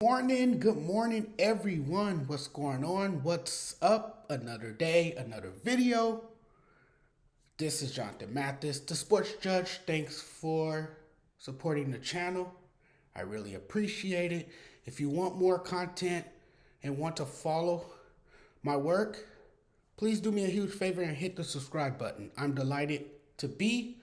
Good morning, everyone. What's going on? What's up? Another day, another video. This is Jonathan Mathis, the Sports Judge. Thanks for supporting the channel. I really appreciate it. If you want more content and want to follow my work, please do me a huge favor and hit the subscribe button. I'm delighted to be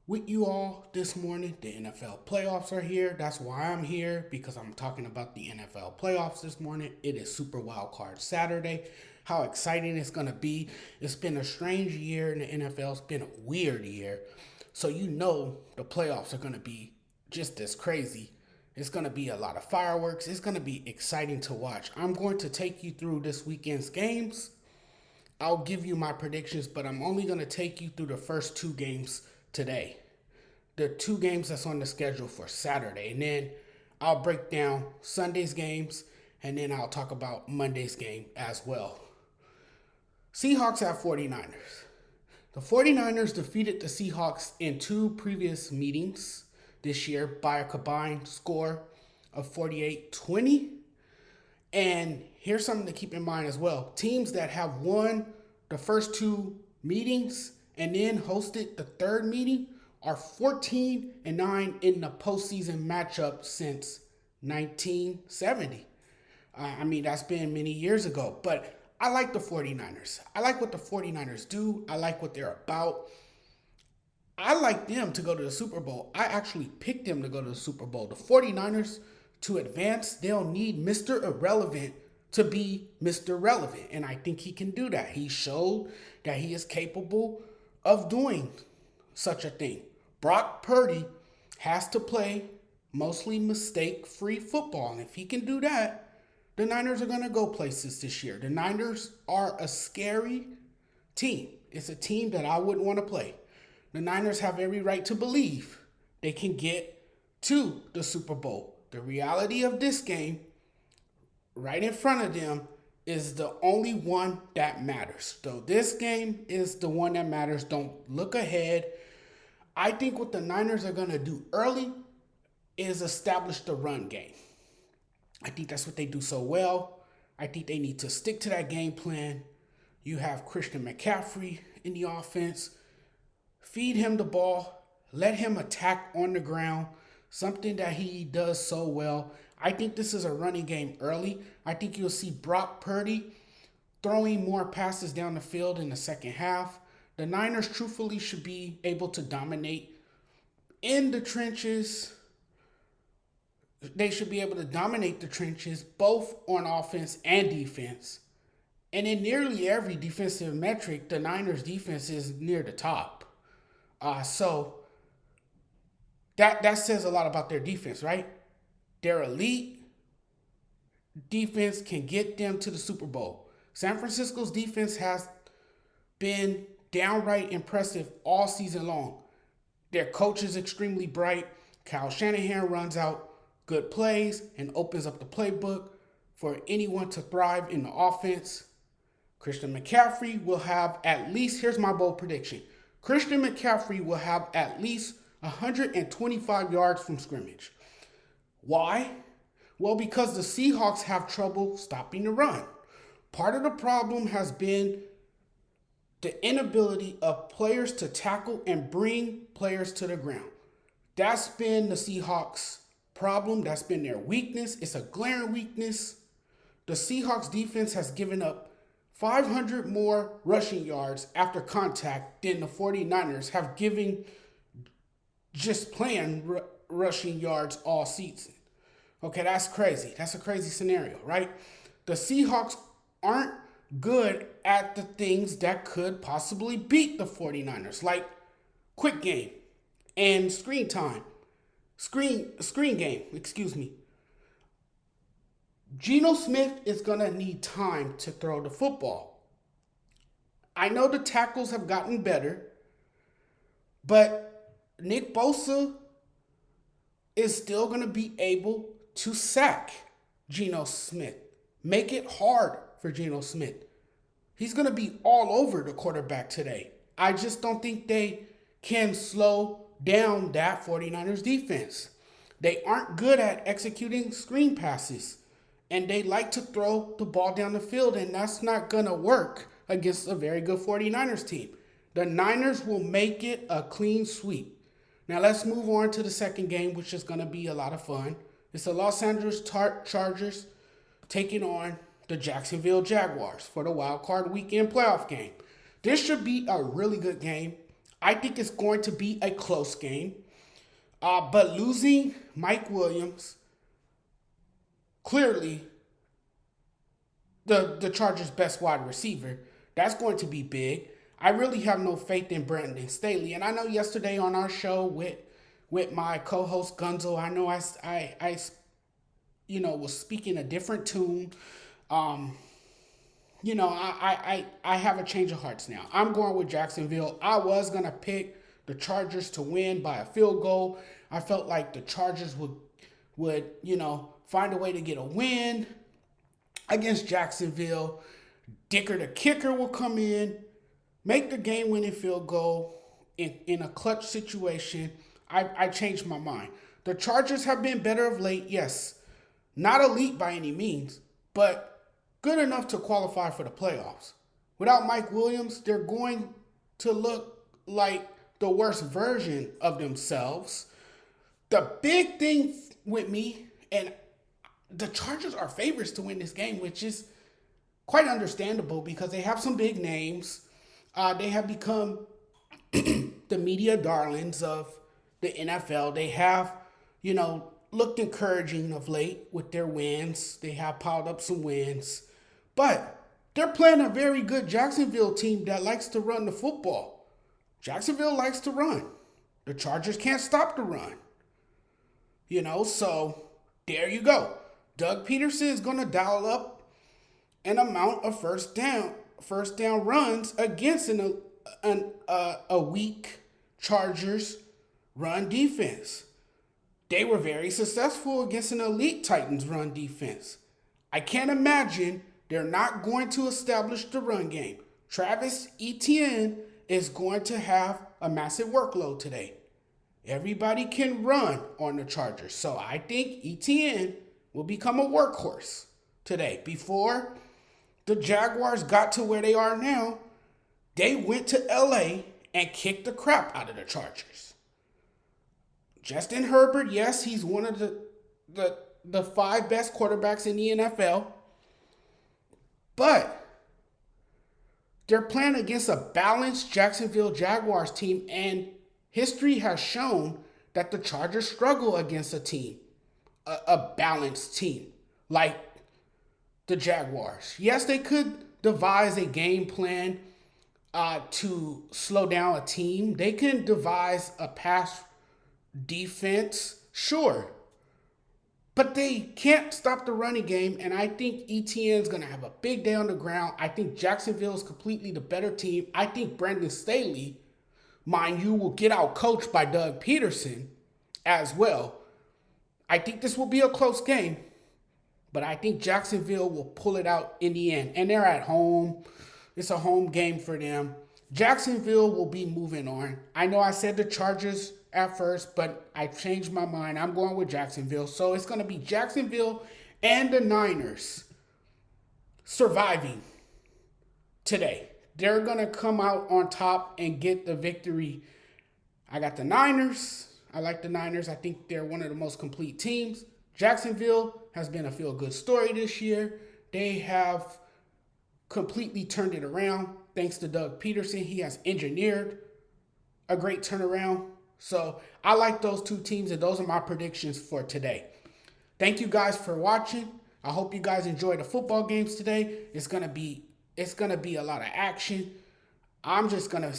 with you all this morning. The NFL playoffs are here. That's why I'm here, because I'm talking about the NFL playoffs this morning. It is Super Wild Card Saturday. How exciting it's going to be. It's been a strange year in the NFL. It's been a weird year. So you know the playoffs are going to be just as crazy. It's going to be a lot of fireworks. It's going to be exciting to watch. I'm going to take you through this weekend's games. I'll give you my predictions, but I'm only going to take you through the first two games today. The two games that's on the schedule for Saturday. And then I'll break down Sunday's games, and then I'll talk about Monday's game as well. Seahawks at 49ers. The 49ers defeated the Seahawks in two previous meetings this year by a combined score of 48-20. And here's something to keep in mind as well. Teams that have won the first two meetings and then hosted the third meeting are 14-9 in the postseason matchup since 1970. That's been many years ago, but I like the 49ers. I like what the 49ers do. I like what they're about. I like them to go to the Super Bowl. I actually picked them to go to the Super Bowl. The 49ers, to advance, they'll need Mr. Irrelevant to be Mr. Relevant, and I think he can do that. He showed that he is capable of doing such a thing. Brock Purdy has to play mostly mistake-free football, and if he can do that, the Niners are going to go places this year. The Niners are a scary team. It's a team that I wouldn't want to play. The Niners have every right to believe they can get to the Super Bowl. The reality of this game, right in front of them, is the only one that matters. So this game is the one that matters. Don't look ahead. I think what the Niners are going to do early is establish the run game. I think that's what they do so well. I think they need to stick to that game plan. You have Christian McCaffrey in the offense. Feed him the ball. Let him attack on the ground, something that he does so well. I think this is a running game early. I think you'll see Brock Purdy throwing more passes down the field in the second half. The Niners truthfully should be able to dominate in the trenches. They should be able to dominate the trenches both on offense and defense. And in nearly every defensive metric, the Niners defense is near the top. So that says a lot about their defense, right? Their elite defense can get them to the Super Bowl. San Francisco's defense has been downright impressive all season long. Their coach is extremely bright. Kyle Shanahan runs out good plays and opens up the playbook for anyone to thrive in the offense. Christian McCaffrey will have at least, here's my bold prediction. Christian McCaffrey will have at least 125 yards from scrimmage. Why? Well, because the Seahawks have trouble stopping the run. Part of the problem has been the inability of players to tackle and bring players to the ground. That's been the Seahawks' problem. That's been their weakness. It's a glaring weakness. The Seahawks defense has given up 500 more rushing yards after contact than the 49ers have given just playing rushing yards all season. Okay, that's crazy. That's a crazy scenario, right? The Seahawks aren't good at the things that could possibly beat the 49ers, like quick game and screen time. Screen game, excuse me. Geno Smith is going to need time to throw the football. I know the tackles have gotten better, but Nick Bosa is still going to be able to sack Geno Smith. Make it hard for Geno Smith. He's going to be all over the quarterback today. I just don't think they can slow down that 49ers defense. They aren't good at executing screen passes, and they like to throw the ball down the field, and that's not going to work against a very good 49ers team. The Niners will make it a clean sweep. Now let's move on to the second game, which is going to be a lot of fun. It's the Los Angeles Chargers taking on the Jacksonville Jaguars for the wild card weekend playoff game. This should be a really good game. I think it's going to be a close game. But losing Mike Williams, clearly the Chargers' best wide receiver, that's going to be big. I really have no faith in Brandon Staley. And I know yesterday on our show with my co-host Gunzo, I know I was speaking a different tune. I have a change of hearts now. I'm going with Jacksonville. I was going to pick the Chargers to win by a field goal. I felt like the Chargers would find a way to get a win against Jacksonville. Dicker, the kicker, will come in, make the game-winning field goal in a clutch situation. I changed my mind. The Chargers have been better of late, yes. Not elite by any means, but good enough to qualify for the playoffs. Without Mike Williams, they're going to look like the worst version of themselves. The big thing with me, and the Chargers are favorites to win this game, which is quite understandable because they have some big names. They have become the media darlings of the NFL. They have, looked encouraging of late with their wins. They have piled up some wins. But they're playing a very good Jacksonville team that likes to run the football. Jacksonville likes to run. The Chargers can't stop the run. So there you go. Doug Peterson is going to dial up an amount of first down runs against a weak Chargers run defense. They were very successful against an elite Titans run defense. I can't imagine they're not going to establish the run game. Travis Etienne is going to have a massive workload today. Everybody can run on the Chargers. So I think Etienne will become a workhorse today. Before the Jaguars got to where they are now, they went to LA and kicked the crap out of the Chargers. Justin Herbert, yes, he's one of the 5 best quarterbacks in the NFL. But they're playing against a balanced Jacksonville Jaguars team, and history has shown that the Chargers struggle against a balanced team like the Jaguars. Yes, they could devise a game plan to slow down a team. They can devise a pass defense, sure. But they can't stop the running game, and I think Etienne's going to have a big day on the ground. I think Jacksonville is completely the better team. I think Brandon Staley, mind you, will get out coached by Doug Peterson as well. I think this will be a close game, but I think Jacksonville will pull it out in the end. And they're at home. It's a home game for them. Jacksonville will be moving on. I know I said the Chargers at first, but I changed my mind. I'm going with Jacksonville. So it's going to be Jacksonville and the Niners surviving today. They're going to come out on top and get the victory. I got the Niners. I like the Niners. I think they're one of the most complete teams. Jacksonville has been a feel-good story this year. They have completely turned it around thanks to Doug Peterson. He has engineered a great turnaround. So I like those two teams, and those are my predictions for today. Thank you guys for watching. I hope you guys enjoyed the football games today. It's gonna be a lot of action. I'm just gonna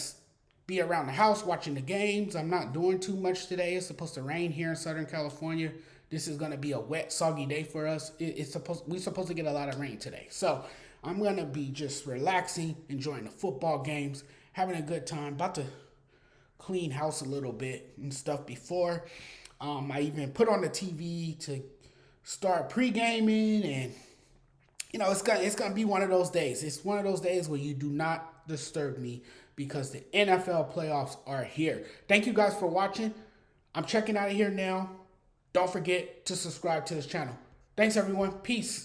be around the house watching the games. I'm not doing too much today. It's supposed to rain here in Southern California. This is gonna be a wet, soggy day for us. We're supposed to get a lot of rain today. So I'm gonna be just relaxing, enjoying the football games, having a good time. About to clean house a little bit and stuff before. I even put on the TV to start pre-gaming, and it's gonna be one of those days. It's one of those days where you do not disturb me because the NFL playoffs are here. Thank you guys for watching. I'm checking out of here now. Don't forget to subscribe to this channel. Thanks, everyone. Peace.